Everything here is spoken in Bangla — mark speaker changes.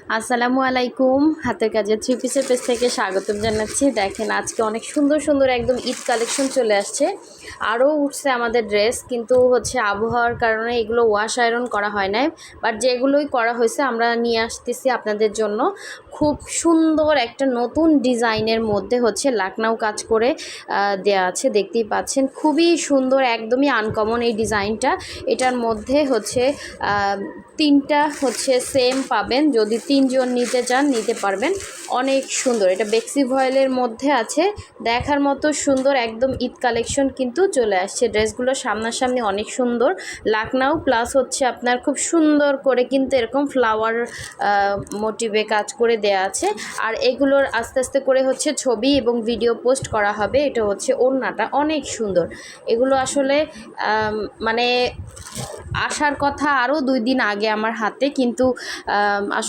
Speaker 1: আসসালামু আলাইকুম। হাতের কাজের থ্রি পিসের পেজ থেকে স্বাগতম জানাচ্ছি। দেখেন আজকে অনেক সুন্দর সুন্দর একদম ঈদ কালেকশন চলে আসছে। আরও উঠছে আমাদের ড্রেস, কিন্তু আবহাওয়ার কারণে এগুলো ওয়াশ আয়রন করা হয় নাই, বাট যেগুলোই করা হয়েছে আমরা নিয়ে আসতেছি আপনাদের জন্য। খুব সুন্দর একটা নতুন ডিজাইনের মধ্যে লাকনাও কাজ করে দেয়া আছে, দেখতেই পাচ্ছেন। খুবই সুন্দর, একদমই আনকমন এই ডিজাইনটা। এটার মধ্যে তিনটা সেম পাবেন, যদি তিনজন নিতে চান নিতে পারবেন। অনেক সুন্দর, এটা বেক্সি ভয়েলের মধ্যে আছে, দেখার মতো সুন্দর একদম ঈদ কালেকশন কিন্তু চলে আসছে। ড্রেসগুলো সামনাসামনি অনেক সুন্দর, লাকনাও প্লাস আপনার খুব সুন্দর করে কিন্তু এরকম ফ্লাওয়ার মোটিভে কাজ করে দেয়া আছে। আর এগুলোর আস্তে আস্তে করে ছবি এবং ভিডিও পোস্ট করা হবে। এটা ওড়নাটা অনেক সুন্দর। এগুলো আসলে মানে আসার কথা আরও 2 দিন আগে আমার হাতে, কিন্তু